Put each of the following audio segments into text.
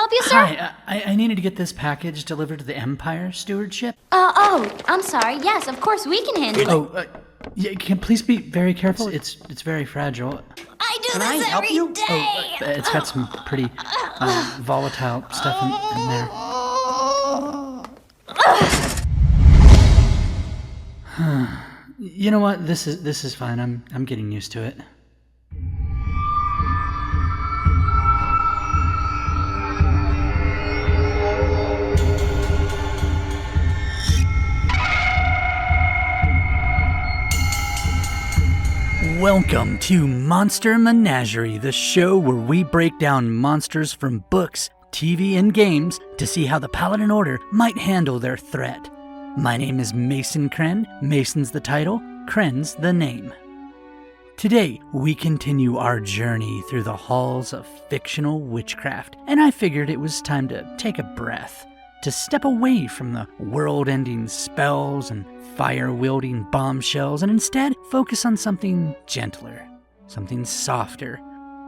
help you, sir? Hi, I needed to get this package delivered to the Empire Stewardship. I'm sorry. Yes, of course, we can handle it. Yeah, please be very careful. It's very fragile. I do this every day. It's got some pretty volatile stuff in there. You know what? This is fine. I'm getting used to it. Welcome to Monster Menagerie, the show where we break down monsters from books, TV, and games to see how the Paladin Order might handle their threat. My name is Mason Kren. Mason's the title, Kren's the name. Today, we continue our journey through the halls of fictional witchcraft, and I figured it was time to take a breath, to step away from the world-ending spells and fire-wielding bombshells and instead focus on something gentler, something softer,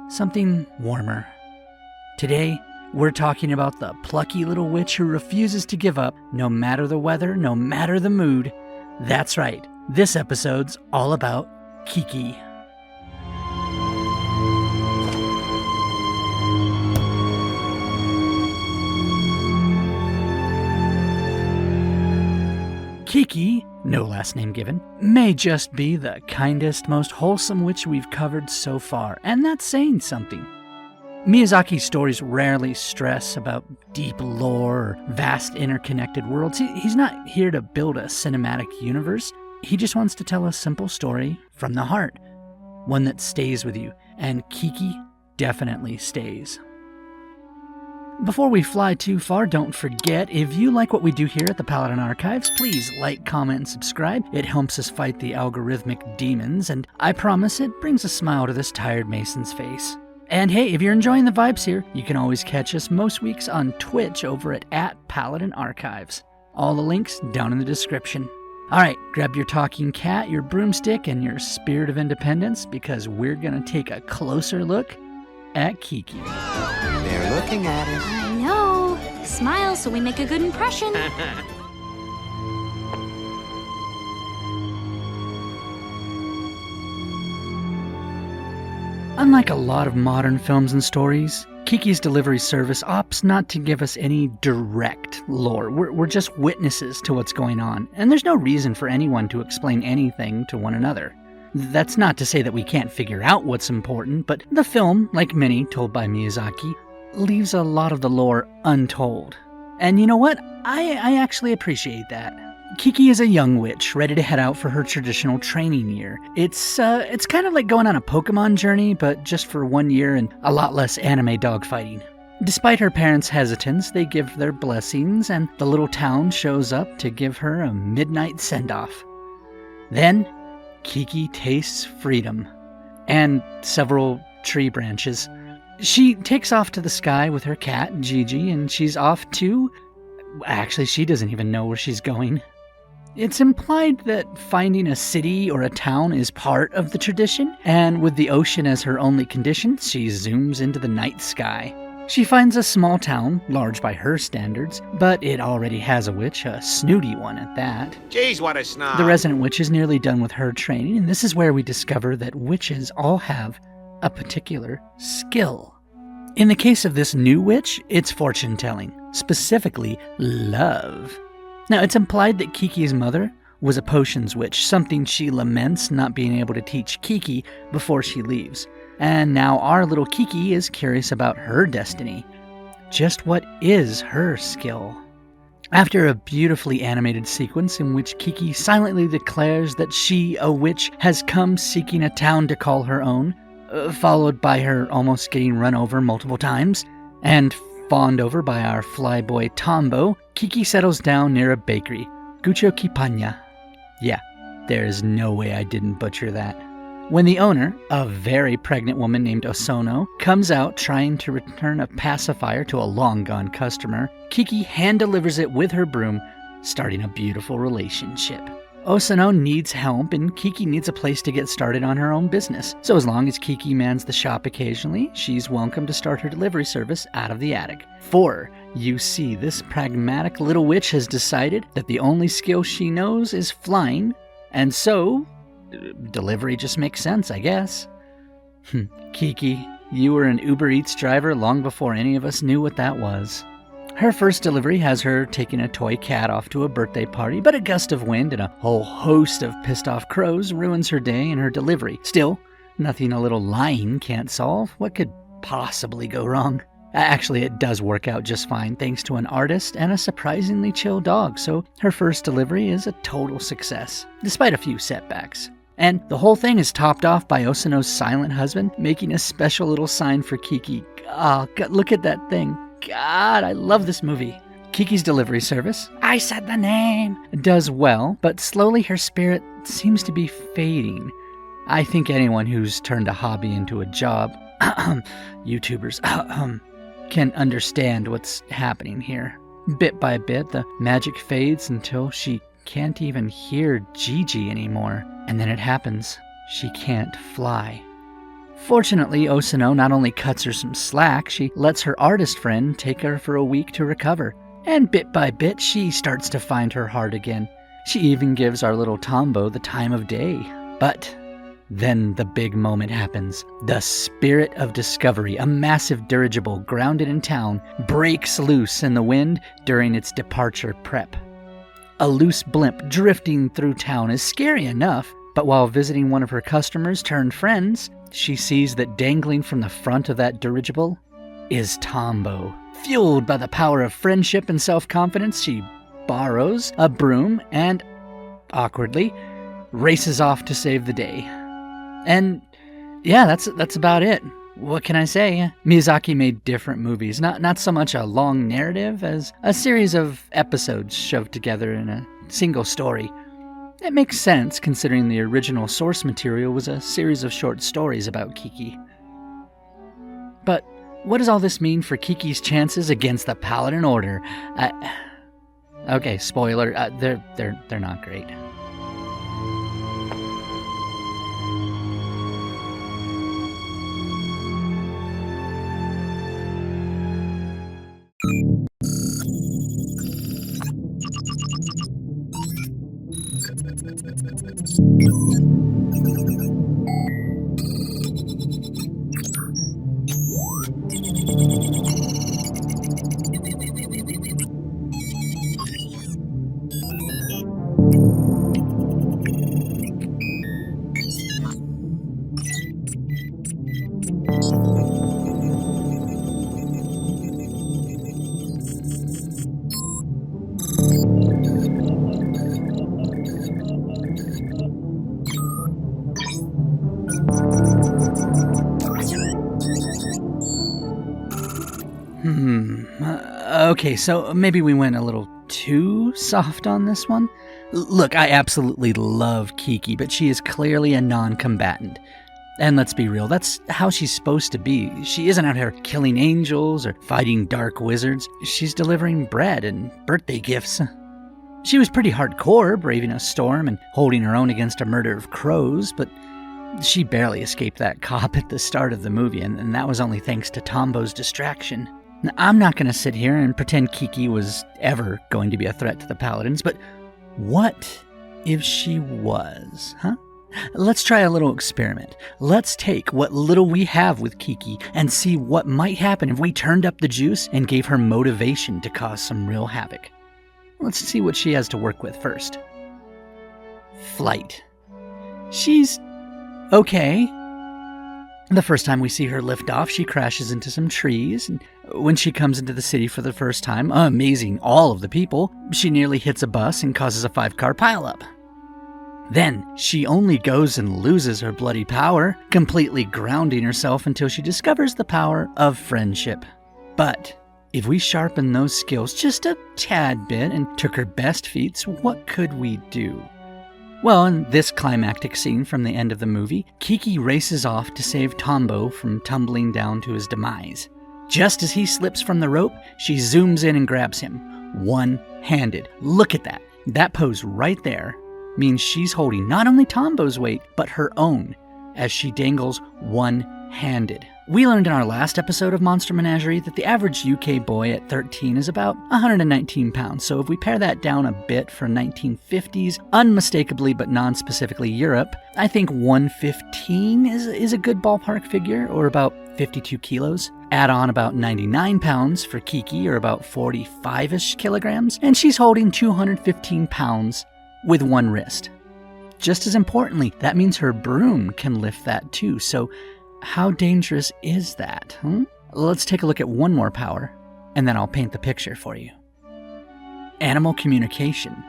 something warmer. Today, we're talking about the plucky little witch who refuses to give up no matter the weather, no matter the mood. That's right, this episode's all about Kiki. Kiki, no last name given, may just be the kindest, most wholesome witch we've covered so far, and that's saying something. Miyazaki's stories rarely stress about deep lore or vast interconnected worlds. He's not here to build a cinematic universe. He just wants to tell a simple story from the heart, one that stays with you, and Kiki definitely stays. Before we fly too far, don't forget, if you like what we do here at the Paladin Archives, please like, comment, and subscribe. It helps us fight the algorithmic demons, and I promise it brings a smile to this tired Mason's face. And hey, if you're enjoying the vibes here, you can always catch us most weeks on Twitch over at Paladin Archives. All the links down in the description. Alright, grab your talking cat, your broomstick, and your spirit of independence, because we're gonna take a closer look at Kiki. They're looking at us. I know. Smile so we make a good impression. Unlike a lot of modern films and stories, Kiki's delivery service opts not to give us any direct lore. We're just witnesses to what's going on, and there's no reason for anyone to explain anything to one another. That's not to say that we can't figure out what's important, but the film, like many told by Miyazaki, leaves a lot of the lore untold. And you know what? I actually appreciate that. Kiki is a young witch, ready to head out for her traditional training year. It's kind of like going on a Pokemon journey, but just for 1 year and a lot less anime dogfighting. Despite her parents' hesitance, they give their blessings, and the little town shows up to give her a midnight send-off. Then, Kiki tastes freedom, and several tree branches. She takes off to the sky with her cat, Gigi, and she's off to... Actually, she doesn't even know where she's going. It's implied that finding a city or a town is part of the tradition, and with the ocean as her only condition, she zooms into the night sky. She finds a small town, large by her standards, but it already has a witch, a snooty one at that. Jeez, what a snob. The resident witch is nearly done with her training, and this is where we discover that witches all have a particular skill. In the case of this new witch, it's fortune-telling, specifically love. Now, it's implied that Kiki's mother was a potions witch, something she laments not being able to teach Kiki before she leaves. And now our little Kiki is curious about her destiny. Just what is her skill? After a beautifully animated sequence in which Kiki silently declares that she, a witch, has come seeking a town to call her own, followed by her almost getting run over multiple times, and fawned over by our flyboy Tombo, Kiki settles down near a bakery, Gucho Kipanya. Yeah, there is no way I didn't butcher that. When the owner, a very pregnant woman named Osono, comes out trying to return a pacifier to a long-gone customer, Kiki hand-delivers it with her broom, starting a beautiful relationship. Osano needs help and Kiki needs a place to get started on her own business. So as long as Kiki mans the shop occasionally, she's welcome to start her delivery service out of the attic. 4. You see, this pragmatic little witch has decided that the only skill she knows is flying, and so delivery just makes sense, I guess. Kiki, you were an Uber Eats driver long before any of us knew what that was. Her first delivery has her taking a toy cat off to a birthday party, but a gust of wind and a whole host of pissed-off crows ruins her day and her delivery. Still, nothing a little lying can't solve. What could possibly go wrong? Actually, it does work out just fine thanks to an artist and a surprisingly chill dog, so her first delivery is a total success, despite a few setbacks. And the whole thing is topped off by Osano's silent husband making a special little sign for Kiki. Oh, God, look at that thing. God, I love this movie. Kiki's delivery service, I said the name, does well, but slowly her spirit seems to be fading. I think anyone who's turned a hobby into a job, YouTubers, can understand what's happening here. Bit by bit, the magic fades until she can't even hear Gigi anymore. And then it happens. She can't fly. Fortunately, Osano not only cuts her some slack, she lets her artist friend take her for a week to recover. And bit by bit, she starts to find her heart again. She even gives our little Tombo the time of day. But then the big moment happens. The Spirit of Discovery, a massive dirigible grounded in town, breaks loose in the wind during its departure prep. A loose blimp drifting through town is scary enough, but while visiting one of her customers turned friends, she sees that dangling from the front of that dirigible is Tombo. Fueled by the power of friendship and self-confidence, she borrows a broom and, awkwardly, races off to save the day. And yeah, that's about it. What can I say? Miyazaki made different movies, not so much a long narrative as a series of episodes shoved together in a single story. It makes sense considering the original source material was a series of short stories about Kiki. But what does all this mean for Kiki's chances against the Paladin Order? Okay, spoiler, they're not great. Okay, so maybe we went a little too soft on this one. Look, I absolutely love Kiki, but she is clearly a non-combatant. And let's be real, that's how she's supposed to be. She isn't out here killing angels or fighting dark wizards. She's delivering bread and birthday gifts. She was pretty hardcore, braving a storm and holding her own against a murder of crows, but she barely escaped that cop at the start of the movie, and that was only thanks to Tombo's distraction. Now, I'm not going to sit here and pretend Kiki was ever going to be a threat to the Paladins, but what if she was, huh? Let's try a little experiment. Let's take what little we have with Kiki and see what might happen if we turned up the juice and gave her motivation to cause some real havoc. Let's see what she has to work with first. Flight. She's okay. The first time we see her lift off, she crashes into some trees, and when she comes into the city for the first time, amazing all of the people, she nearly hits a bus and causes a 5-car pileup. Then, she only goes and loses her bloody power, completely grounding herself until she discovers the power of friendship. But if we sharpen those skills just a tad bit and took her best feats, what could we do? Well, in this climactic scene from the end of the movie, Kiki races off to save Tombo from tumbling down to his demise. Just as he slips from the rope, she zooms in and grabs him, one-handed. Look at that. That pose right there. means she's holding not only Tombo's weight, but her own, as she dangles one-handed. We learned in our last episode of Monster Menagerie that the average UK boy at 13 is about 119 pounds, so if we pare that down a bit for 1950s, unmistakably but non-specifically Europe, I think 115 is a good ballpark figure, or about 52 kilos. Add on about 99 pounds for Kiki, or about 45-ish kilograms, and she's holding 215 pounds with one wrist. Just as importantly, that means her broom can lift that too, so how dangerous is that? Let's take a look at one more power, and then I'll paint the picture for you. Animal communication.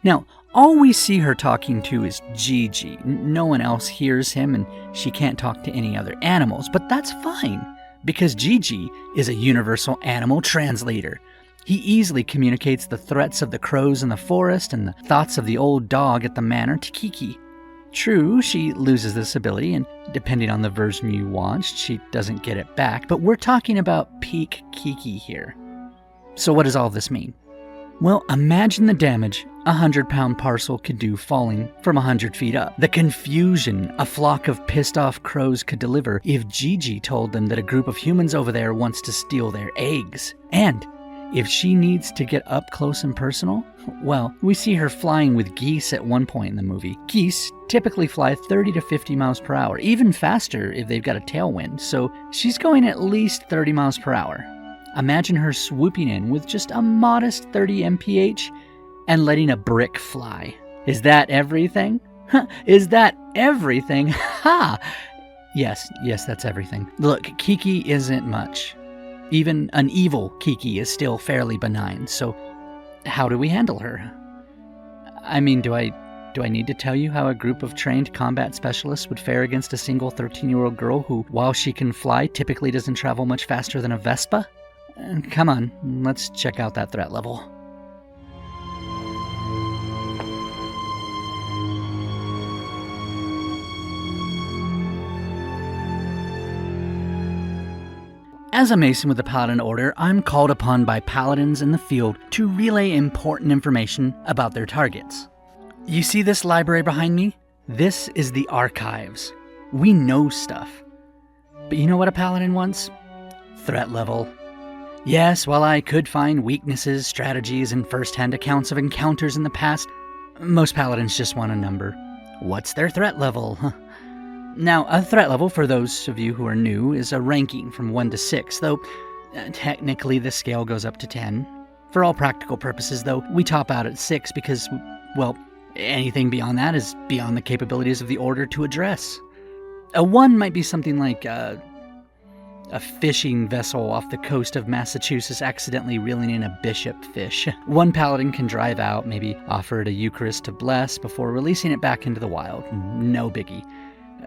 Now, all we see her talking to is Gigi. No one else hears him, and she can't talk to any other animals, but that's fine, because Gigi is a universal animal translator. He easily communicates the threats of the crows in the forest and the thoughts of the old dog at the manor to Kiki. True, she loses this ability, and depending on the version you watched, she doesn't get it back, but we're talking about peak Kiki here. So what does all this mean? Well, imagine the damage a 100-pound parcel could do falling from 100 feet up. The confusion a flock of pissed-off crows could deliver if Gigi told them that a group of humans over there wants to steal their eggs. And if she needs to get up close and personal, well, we see her flying with geese at one point in the movie. Geese typically fly 30 to 50 miles per hour, even faster if they've got a tailwind, so she's going at least 30 miles per hour. Imagine her swooping in with just a modest 30 mph and letting a brick fly. Is that everything? Is that everything? Ha! Yes, that's everything. Look, Kiki isn't much. Even an evil Kiki is still fairly benign, so how do we handle her? I mean, do I need to tell you how a group of trained combat specialists would fare against a single 13-year-old girl who, while she can fly, typically doesn't travel much faster than a Vespa? Come on, let's check out that threat level. As a Mason with the Paladin Order, I'm called upon by Paladins in the field to relay important information about their targets. You see this library behind me? This is the archives. We know stuff. But you know what a Paladin wants? Threat level. Yes, while I could find weaknesses, strategies, and first-hand accounts of encounters in the past, most Paladins just want a number. What's their threat level? Now, a threat level, for those of you who are new, is a ranking from 1 to 6, though technically the scale goes up to 10. For all practical purposes, though, we top out at 6 because, well, anything beyond that is beyond the capabilities of the Order to address. A 1 might be something like a fishing vessel off the coast of Massachusetts accidentally reeling in a bishop fish. One paladin can drive out, maybe offer it a Eucharist to bless before releasing it back into the wild. No biggie.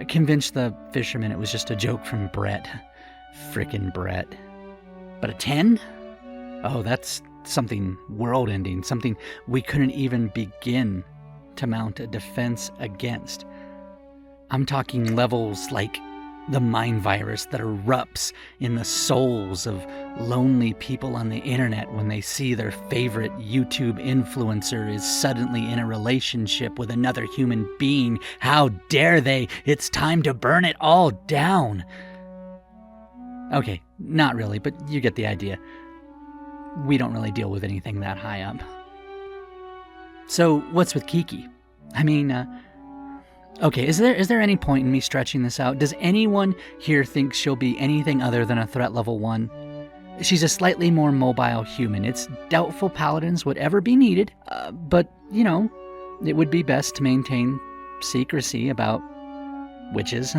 Convince the fisherman it was just a joke from Brett. Frickin' Brett. But a 10? Oh, that's something world-ending, something we couldn't even begin to mount a defense against. I'm talking levels like the mind virus that erupts in the souls of lonely people on the internet when they see their favorite YouTube influencer is suddenly in a relationship with another human being. How dare they? It's time to burn it all down. Okay, not really, but you get the idea. We don't really deal with anything that high up. So, what's with Kiki? I mean, okay, is there any point in me stretching this out? Does anyone here think she'll be anything other than a threat level 1? She's a slightly more mobile human. It's doubtful paladins would ever be needed, but, you know, it would be best to maintain secrecy about witches.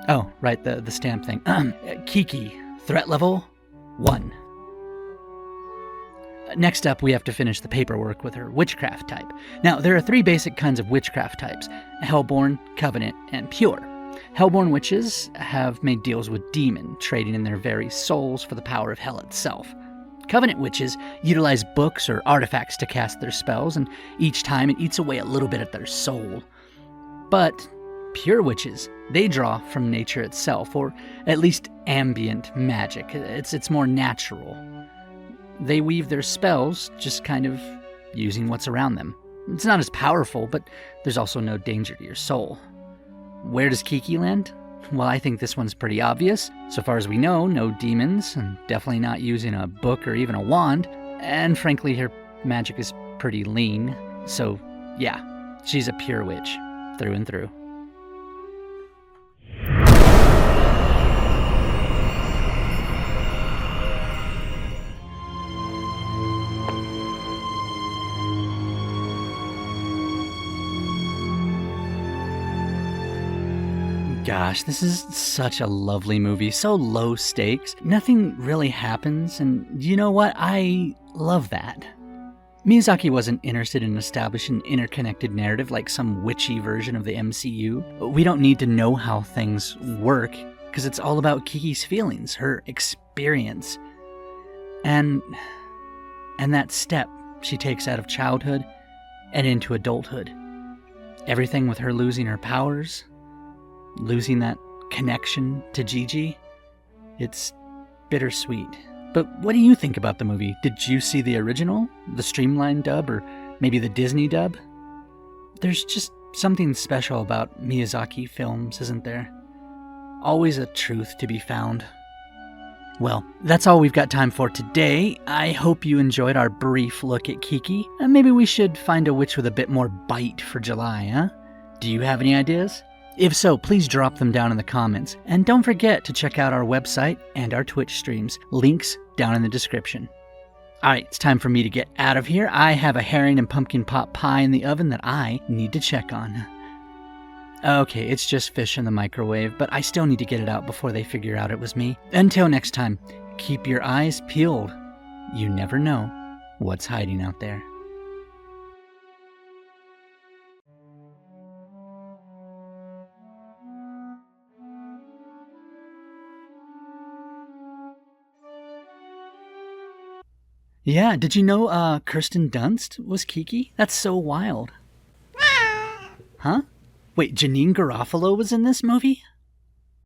Oh, right, the stamp thing. Kiki, threat level 1. Next up, we have to finish the paperwork with her witchcraft type. Now, there are 3 basic kinds of witchcraft types: Hellborn, Covenant, and Pure. Hellborn witches have made deals with demon, trading in their very souls for the power of hell itself. Covenant witches utilize books or artifacts to cast their spells, and each time it eats away a little bit at their soul. But Pure witches, they draw from nature itself, or at least ambient magic. It's more natural. They weave their spells just kind of using what's around them. It's not as powerful, but there's also no danger to your soul. Where does Kiki land? Well, I think this one's pretty obvious. So far as we know, no demons, and definitely not using a book or even a wand. And frankly, her magic is pretty lean. So, yeah, she's a pure witch, through and through. Gosh, this is such a lovely movie, so low stakes. Nothing really happens, and you know what? I love that. Miyazaki wasn't interested in establishing an interconnected narrative like some witchy version of the MCU. We don't need to know how things work, because it's all about Kiki's feelings, her experience. And that step she takes out of childhood and into adulthood. Everything with her losing her powers, losing that connection to Gigi, it's bittersweet. But what do you think about the movie? Did you see the original, the streamlined dub, or maybe the Disney dub? There's just something special about Miyazaki films, isn't there? Always a truth to be found. Well, that's all we've got time for today. I hope you enjoyed our brief look at Kiki. Maybe we should find a witch with a bit more bite for July, huh? Do you have any ideas? If so, please drop them down in the comments. And don't forget to check out our website and our Twitch streams. Links down in the description. Alright, it's time for me to get out of here. I have a herring and pumpkin pot pie in the oven that I need to check on. Okay, it's just fish in the microwave, but I still need to get it out before they figure out it was me. Until next time, keep your eyes peeled. You never know what's hiding out there. Yeah, did you know Kirsten Dunst was Kiki? That's so wild. Huh? Wait, Janine Garofalo was in this movie?